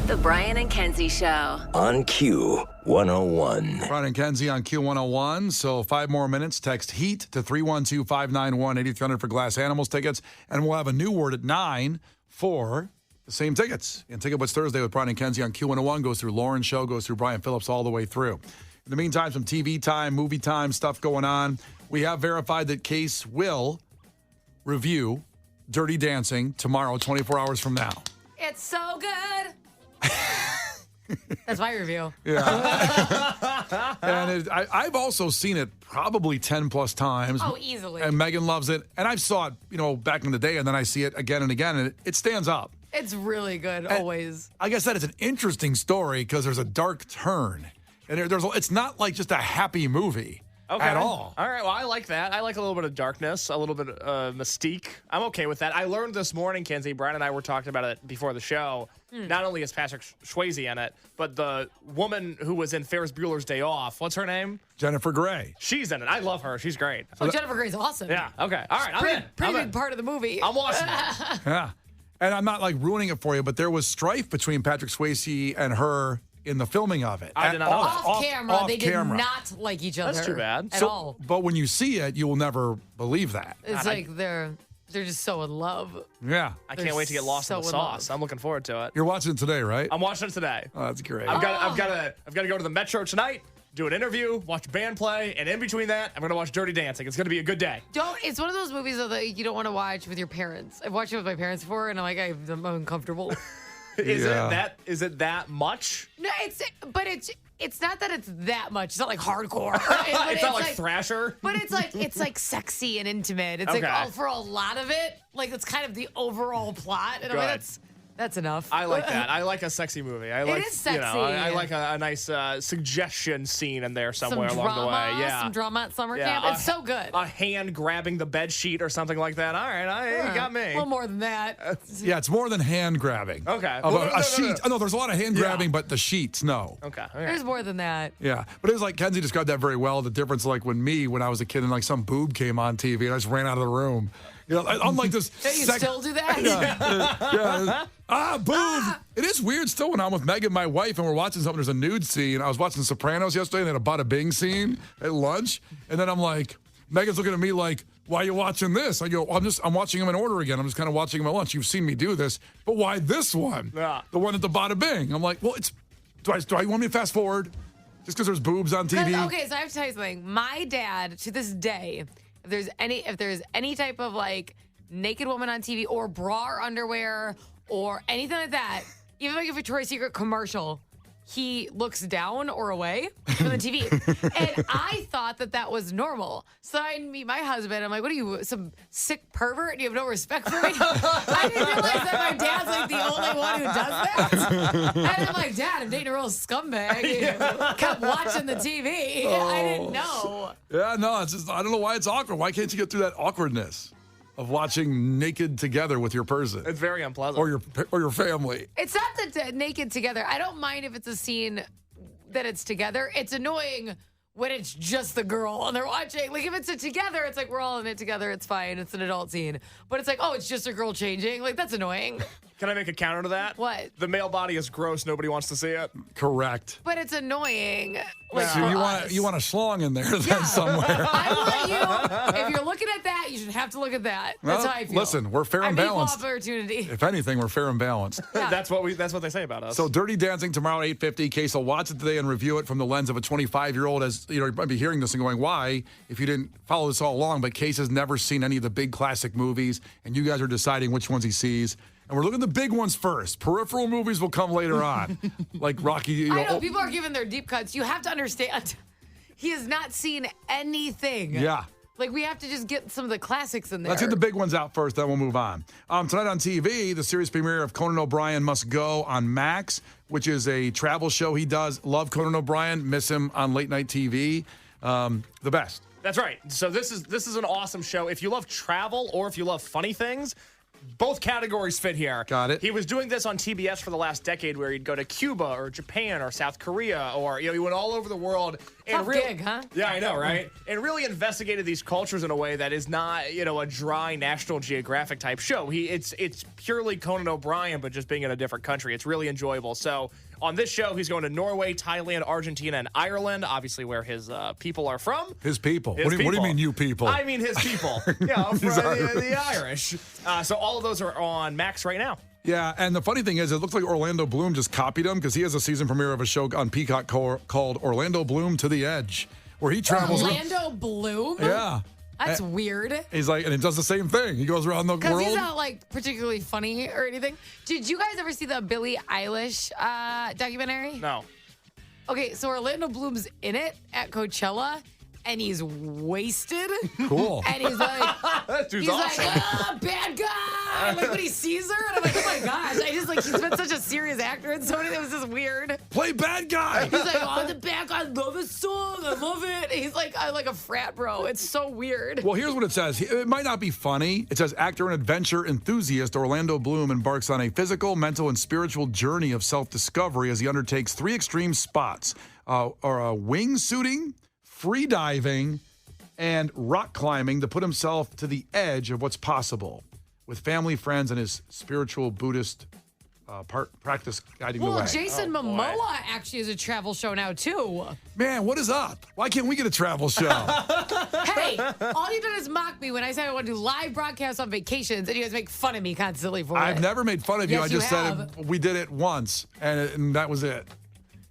The Brian and Kenzie Show. On Q101. Brian and Kenzie on Q101. So 5 more minutes. Text HEAT to 312-591-8300 for Glass Animals tickets. And we'll have a new word at 9 for the same tickets. And Ticket What's Thursday with Brian and Kenzie on Q101 goes through Lauren's show, goes through Brian Phillips all the way through. In the meantime, some TV time, movie time, stuff going on. We have verified that Case will review Dirty Dancing tomorrow, 24 hours from now. It's so good. That's my review. Yeah. And I've also seen it probably 10 plus times. Oh, easily. And Megan loves it. And I've saw it, back in the day, and then I see it again and again, and it stands up. It's really good, always. Like I said, it's an interesting story because there's a dark turn. And it's not like just a happy movie. Okay. At all. All right. Well, I like that. I like a little bit of darkness, a little bit of mystique. I'm okay with that. I learned this morning, Kenzie, Brian and I were talking about it before the show. Not only is Patrick Swayze in it, but the woman who was in Ferris Bueller's Day Off, what's her name? Jennifer Grey. She's in it. I love her. She's great. Jennifer Grey's awesome. Yeah. Okay. All right. I'm in. Pretty I'm big in. part of the movie. I'm watching it. Yeah. And I'm not ruining it for you, but there was strife between Patrick Swayze and her in the filming of it. I did not know that. Off camera, they did camera. not like each other. That's too bad. At all. But when you see it, you will never believe that. It's like they're just so in love. Yeah. I can't wait to get lost in the so in sauce. love. I'm looking forward to it. You're watching it today, right? I'm watching it today. Oh, that's great. I've got to go to the Metro tonight, do an interview, watch a band play, and in between that, I'm going to watch Dirty Dancing. It's going to be a good day. It's one of those movies though, that you don't want to watch with your parents. I've watched it with my parents before, and I'm uncomfortable. Is it that much? No, it's not that it's that much. It's not like hardcore. It's not like Thrasher. But it's like sexy and intimate. It's Okay. for a lot of it, it's kind of the overall plot. And I'm like, that's enough. I like that. I like a sexy movie. It is sexy. I like a nice suggestion scene in there somewhere some along drama, the way. Yeah. some drama at summer Yeah, camp. It's so good. A hand grabbing the bed sheet or something like that. All right, you got me. A little more than that. Yeah, it's more than hand grabbing. Okay. A sheet. No, there's a lot of hand grabbing, but the sheets, no. Okay. There's more than that. Yeah, but it was like Kenzie described that very well. The difference, when I was a kid and some boob came on TV and I just ran out of the room. Unlike this. You still do that? Yeah. Boob. It is weird still when I'm with Megan, my wife, and we're watching something. There's a nude scene. I was watching Sopranos yesterday, and they had a bada bing scene at lunch, and then I'm like, Megan's looking at me like, why are you watching this? I go, I'm watching them in order again. I'm just kind of watching them at lunch. You've seen me do this, but why this one? Yeah. The one at the bada bing. I'm like, well, do I want me to fast forward? Just because there's boobs on TV? Okay, so I have to tell you something. My dad, to this day, if there's any type of naked woman on TV or bra or underwear or anything like that, even like a Victoria's Secret commercial, he looks down or away from the TV. And I thought that was normal. So I meet my husband. I'm like, what are you, some sick pervert? Do you have no respect for me? I didn't realize that my dad's the only one who does that. And I'm like, Dad, I'm dating a real scumbag. Kept watching the TV. I didn't know. Yeah, no, it's just, I don't know why it's awkward. Why can't you get through that awkwardness of watching naked together with your person? It's very unpleasant. Or your family. It's not that naked together. I don't mind if it's a scene that it's together. It's annoying when it's just the girl and they're watching. If it's together, it's we're all in it together. It's fine. It's an adult scene. But it's it's just a girl changing. That's annoying. Can I make a counter to that? What? The male body is gross. Nobody wants to see it. Correct. But it's annoying. So you want a schlong in there then somewhere. I want you. If you're looking at that, you should have to look at that. That's how I feel. Listen, we're fair and balanced. Opportunity. If anything, we're fair and balanced. Yeah. That's what they say about us. So Dirty Dancing tomorrow at 8:50. Case will watch it today and review it from the lens of a 25-year-old. As you might be hearing this and going, why? If you didn't follow this all along, but Case has never seen any of the big classic movies, and you guys are deciding which ones he sees. And we're looking at the big ones first. Peripheral movies will come later on, like Rocky. I know people are giving their deep cuts. You have to understand, he has not seen anything. Yeah. We have to just get some of the classics in there. Let's get the big ones out first, then we'll move on. Tonight on TV, the series premiere of Conan O'Brien Must Go on Max, which is a travel show he does. Love Conan O'Brien, miss him on late night TV. The best. That's right. So this is an awesome show. If you love travel or if you love funny things, both categories fit here. Got it. He was doing this on TBS for the last decade where he'd go to Cuba or Japan or South Korea or, he went all over the world and Tough gig, huh? Yeah, I know, right? And really investigated these cultures in a way that is not, a dry National Geographic type show. It's purely Conan O'Brien, but just being in a different country. It's really enjoyable. So on this show, he's going to Norway, Thailand, Argentina, and Ireland, obviously where his people are from. His people. His What do you people. mean, you people? I mean his people. From the Irish. So all of those are on Max right now. Yeah, and the funny thing is, it looks like Orlando Bloom just copied him because he has a season premiere of a show on Peacock called Orlando Bloom to the Edge, where he travels. Orlando Bloom? Yeah. That's weird. He's like, and he does the same thing. He goes around the Because world. he's not like particularly funny or anything. Did you guys ever see the Billie Eilish documentary? No. Okay, so Orlando Bloom's in it at Coachella, and he's wasted. Cool. And he's like, That dude's he's awesome. like, bad guy. Like when he sees her, and I'm like, oh my gosh. I just like, he's been such a serious actor in Sony that was just weird. Play bad guy. He's like, oh, the back, I love this song. I love it. He's like, I like a frat bro. It's so weird. Well, here's what it says. It might not be funny. It says actor and adventure enthusiast Orlando Bloom embarks on a physical, mental, and spiritual journey of self-discovery as he undertakes 3 extreme spots, wingsuiting, free diving, and rock climbing to put himself to the edge of what's possible with family, friends, and his spiritual Buddhist practice guiding the Well, way. Jason Oh, boy. Momoa actually is a travel show now, too. Man, what is up? Why can't we get a travel show? Hey, all you've done is mock me when I said I want to do live broadcasts on vacations, and you guys make fun of me constantly for it. I've never made fun of you. Yes, I just you said have. we did it once, and that was it.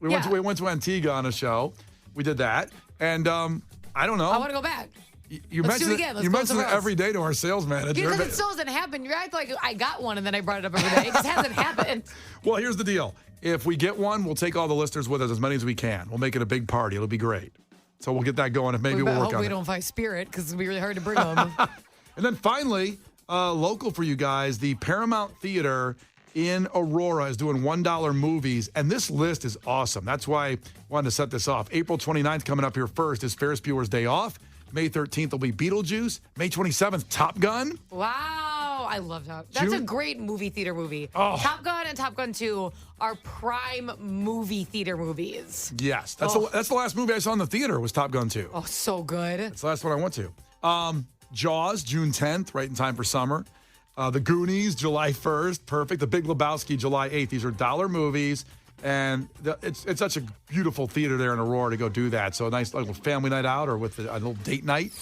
We went to Antigua on a show. We did that, and I don't know. I want to go back. You Let's do mention it again. Let's you go mention it somewhere else. every day to our sales manager. Because it still hasn't happened. You act like I got one and then I brought it up every day. It just hasn't happened. Well, here's the deal. If we get one, we'll take all the listeners with us, as many as we can. We'll make it a big party. It'll be great. So we'll get that going. If maybe we'll work hope on we it. don't find Spirit because it'll be really hard to bring them. And then finally, local for you guys, the Paramount Theater in Aurora is doing $1 movies, and this list is awesome. That's why I wanted to set this off. April 29th coming up here first is Ferris Bueller's Day Off. May 13th will be Beetlejuice. May 27th, Top Gun. Wow. I love Top Gun. That's a great movie theater movie. Oh. Top Gun and Top Gun 2 are prime movie theater movies. Yes, that's the last movie I saw in the theater was Top Gun 2. Oh, so good. That's the last one I went to. Jaws, June 10th, right in time for summer. The Goonies, July 1st, perfect. The Big Lebowski, July 8th. These are dollar movies, and it's such a beautiful theater there in Aurora to go do that. So a nice little family night out or with a little date night.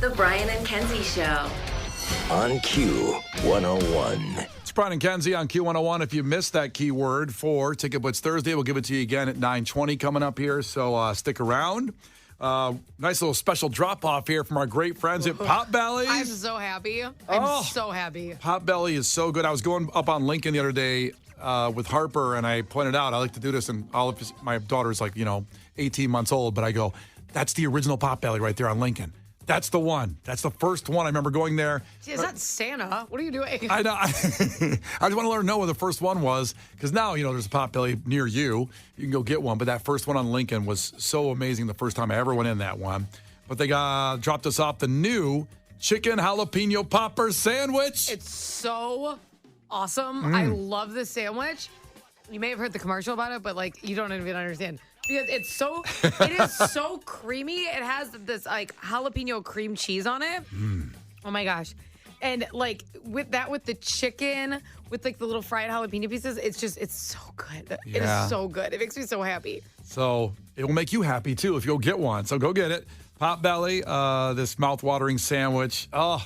The Brian and Kenzie Show. On Q101. It's Brian and Kenzie on Q101. If you missed that keyword for Ticket Blitz Thursday, we'll give it to you again at 9:20 coming up here, so stick around. Nice little special drop-off here from our great friends at Potbelly's. I'm so happy. Oh. So happy. Potbelly is so good. I was going up on Lincoln the other day with Harper, and I pointed out, I like to do this, and my daughter's like, 18 months old, but I go, that's the original Potbelly right there on Lincoln. That's the one. That's the first one. I remember going there. Is that Santa? What are you doing? I know. I just want to let her know where the first one was, because now, there's a Potbelly near you. You can go get one, but that first one on Lincoln was so amazing the first time I ever went in that one. But they dropped us off the new chicken jalapeno popper sandwich. It's so awesome. I love this sandwich. You may have heard the commercial about it, but you don't even understand. Because it is so creamy. It has this jalapeno cream cheese on it. Oh my gosh. And with the chicken, with the little fried jalapeno pieces, it's so good. It Yeah. is so good. It makes me so happy. So it will make you happy too if you'll get one. So go get it. Potbelly, this mouth-watering sandwich. Oh,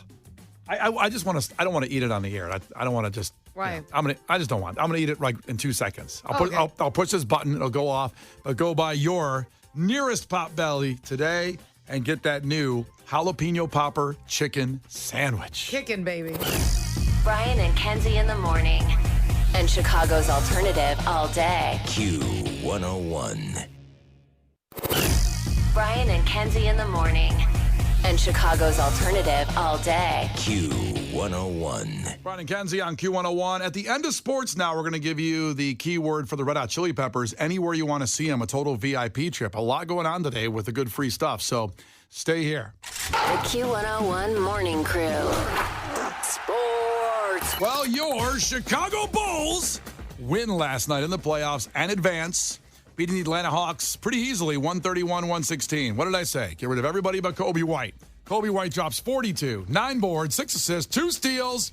I just want to. I don't want to eat it on the air. I don't want to just. Right. I just don't want. I'm gonna eat it in 2 seconds. Okay. I'll push this button. It'll go off. But go by your nearest Potbelly today and get that new jalapeno popper chicken sandwich. Kicking, baby. Brian and Kenzie in the morning. And Chicago's alternative all day. Q101. Brian and Kenzie in the morning. And Chicago's alternative all day. Q101. Brian and Kenzie on Q101. At the end of sports now, we're going to give you the keyword for the Red Hot Chili Peppers. Anywhere you want to see them, a total VIP trip. A lot going on today with the good free stuff. So stay here. The Q101 Morning Crew. Sports. Well, your Chicago Bulls win last night in the playoffs and advance, beating the Atlanta Hawks pretty easily, 131-116. What did I say? Get rid of everybody but Kobe White. Kobe White drops 42, 9 boards, 6 assists, 2 steals,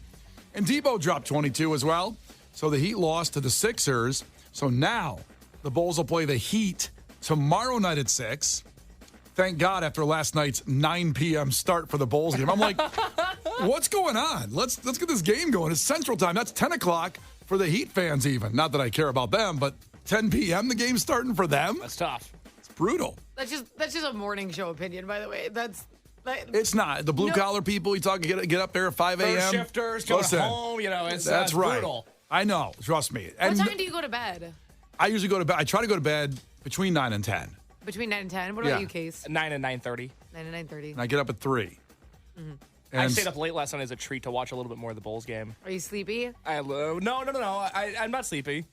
and Debo dropped 22 as well. So the Heat lost to the Sixers. So now the Bulls will play the Heat tomorrow night at 6. Thank God after last night's 9 p.m. start for the Bulls game. I'm like, what's going on? Let's get this game going. It's Central Time. That's 10 o'clock for the Heat fans even. Not that I care about them, but 10 p.m. the game's starting for them? That's tough. It's brutal. That's just a morning show opinion, by the way. It's not. The blue-collar people, you talk, get up there at 5 a.m. First shifters, going home, that's right. Brutal. I know. Trust me. What time do you go to bed? I usually go to bed. I try to go to bed between 9 and 10. Between 9 and 10? What about you, Case? 9 and 9:30. 9 and 9:30. And I get up at 3. Mm-hmm. I stayed up late last night as a treat to watch a little bit more of the Bulls game. Are you sleepy? No. I'm not sleepy.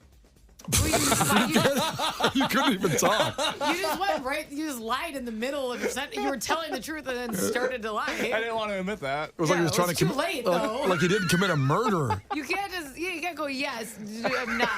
You couldn't even talk. You just went right. You just lied in the middle of your sentence. You were telling the truth and then started to lie. I didn't want to admit that. It was like he was trying to too late, though. Like he didn't commit a murder. You can't you can't go, yes, I'm not.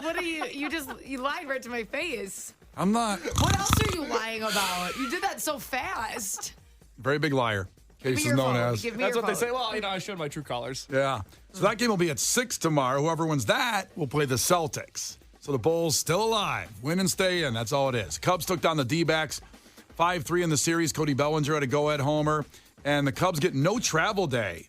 What are you? You lied right to my face. I'm not. What else are you lying about? You did that so fast. Very big liar. Case is known as. That's what they say. Well, I showed my true colors. Yeah. So that game will be at 6 tomorrow. Whoever wins that will play the Celtics. So the Bulls still alive. Win and stay in. That's all it is. Cubs took down the D-backs 5-3 in the series. Cody Bellinger had a go-ahead homer. And the Cubs get no travel day.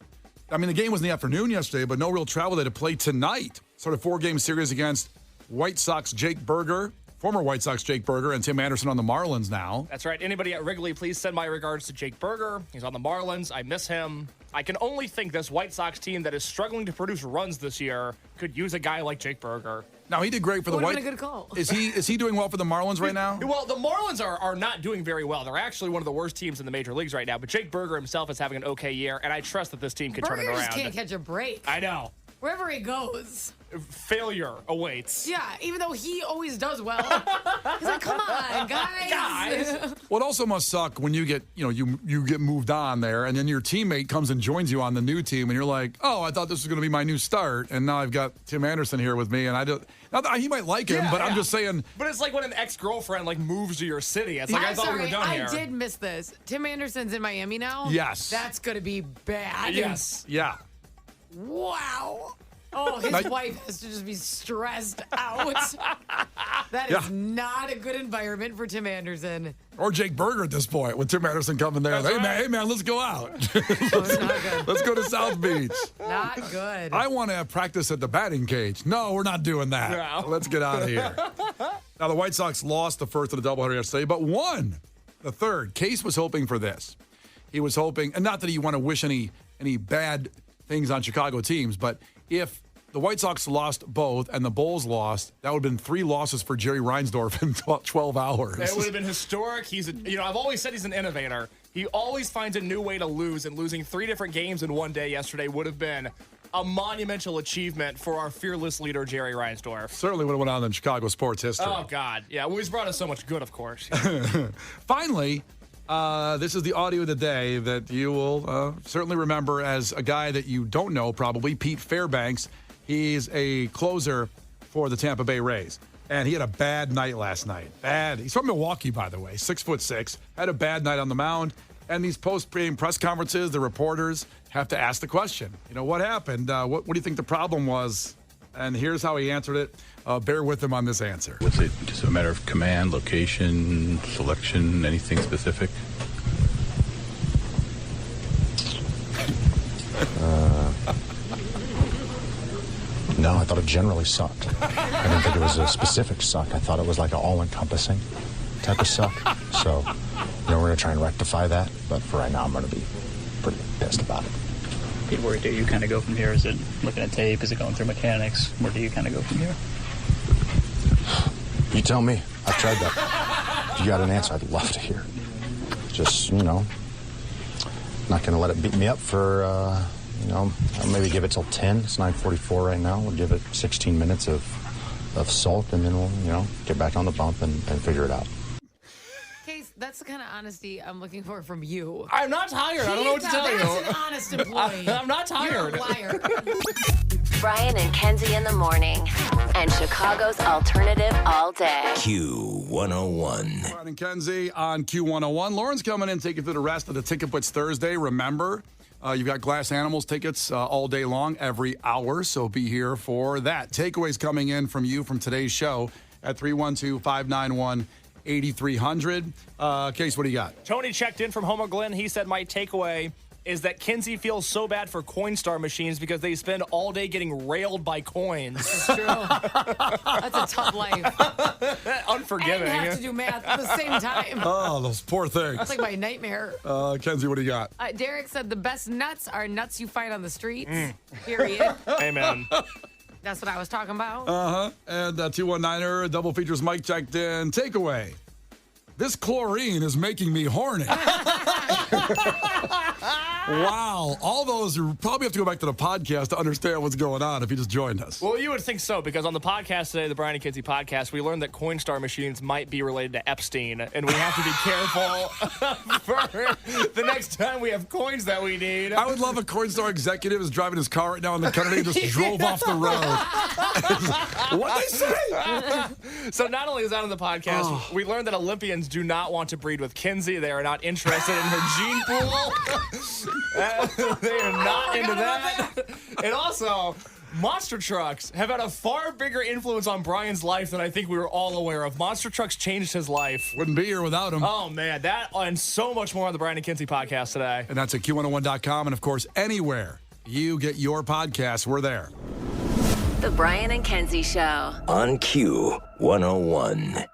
I mean, the game was in the afternoon yesterday, but no real travel day to play tonight. Sort of 4-game series against White Sox Jake Berger. Former White Sox Jake Berger and Tim Anderson on the Marlins now. That's right. Anybody at Wrigley, please send my regards to Jake Berger. He's on the Marlins. I miss him. I can only think this White Sox team that is struggling to produce runs this year could use a guy like Jake Berger. Now, he did great for the White. Been a good call. Is he doing well for the Marlins right now? Well, the Marlins are not doing very well. They're actually one of the worst teams in the major leagues right now. But Jake Berger himself is having an okay year, and I trust that this team can turn it Berger around. just can't catch a break. I know. Wherever he goes. Failure awaits. Yeah, even though he always does well. He's like, come on, guys. Well, it also must suck when you get, you get moved on there, and then your teammate comes and joins you on the new team, and you're like, oh, I thought this was going to be my new start, and now I've got Tim Anderson here with me, and I don't. Not that he might like him, but I'm just saying. But it's like when an ex-girlfriend moves to your city. It's like I thought we were done here. I did miss this. Tim Anderson's in Miami now. Yes. That's gonna be bad. Yes. Yeah. Wow. Oh, his wife has to just be stressed out. That is not a good environment for Tim Anderson. Or Jake Berger at this point, with Tim Anderson coming there. Hey, man, let's go out. Let's go to South Beach. Not good. I want to have practice at the batting cage. No, we're not doing that. No. Let's get out of here. Now, the White Sox lost the first of the doubleheader yesterday, but won the third. Case was hoping for this. He was hoping, and not that he want to wish any bad things on Chicago teams, but if the White Sox lost both and the Bulls lost, that would have been 3 losses for Jerry Reinsdorf in 12 hours. It would have been historic. I've always said he's an innovator. He always finds a new way to lose, and losing 3 different games in one day yesterday would have been a monumental achievement for our fearless leader, Jerry Reinsdorf. Certainly would have went on in Chicago sports history. Oh, God. Yeah, well, he's brought us so much good, of course. Finally, this is the audio of the day that you will certainly remember as a guy that you don't know, probably, Pete Fairbanks. He's a closer for the Tampa Bay Rays. And he had a bad night last night. Bad. He's from Milwaukee, by the way, 6'6". Had a bad night on the mound. And these post-game press conferences, the reporters have to ask the question. What happened? What do you think the problem was? And here's how he answered it. Bear with him on this answer. Was it just a matter of command, location, selection, anything specific? No, I thought it generally sucked. I didn't think it was a specific suck. I thought it was like an all-encompassing type of suck. So, we're going to try and rectify that. But for right now, I'm going to be pretty pissed about it. Pete, where do you kind of go from here? Is it looking at tape? Is it going through mechanics? Where do you kind of go from here? You tell me. I've tried that. If you got an answer, I'd love to hear. Just, not going to let it beat me up for... I'll maybe give it till 10. It's 9:44 right now. We'll give it 16 minutes of salt, and then we'll, get back on the bump and figure it out. Case, that's the kind of honesty I'm looking for from you. I'm not tired. I don't know what to tell you. That's an honest employee. I'm not tired. You're a liar. Brian and Kenzie in the morning. and Chicago's alternative all day. Q101. Brian and Kenzie on Q101. Lauren's coming in, taking through the rest of the Ticket Blitz Thursday. Remember, you've got Glass Animals tickets all day long, every hour, so be here for that. Takeaways coming in from you from today's show at 312-591-8300. Case, what do you got? Tony checked in from Homer Glen. He said, my takeaway is that Kenzie feels so bad for Coinstar machines because they spend all day getting railed by coins. It's true. That's a tough life. Unforgiving. And have to do math at the same time. Oh, those poor things. That's like my nightmare. Kenzie, what do you got? Derek said the best nuts are nuts you find on the streets. Period. Amen. That's what I was talking about. And 219er, double features Mike checked in. Takeaway. This chlorine is making me horny. Wow. All those, you probably have to go back to the podcast to understand what's going on if you just joined us. Well, you would think so, because on the podcast today, the Brian and Kenzie podcast, we learned that Coinstar machines might be related to Epstein, and we have to be careful for the next time we have coins that we need. I would love a Coinstar executive is driving his car right now in the Kennedy and just drove off the road. What'd they say? So not only is that on the podcast, we learned that Olympians do not want to breed with Kenzie. They are not interested in her gene pool. They are not into that. And also, monster trucks have had a far bigger influence on Brian's life than I think we were all aware of. Monster trucks changed his life. Wouldn't be here without him. Oh, man. That and so much more on the Brian and Kenzie podcast today. And that's at Q101.com. And, of course, anywhere you get your podcasts, we're there. The Brian and Kenzie Show. On Q101.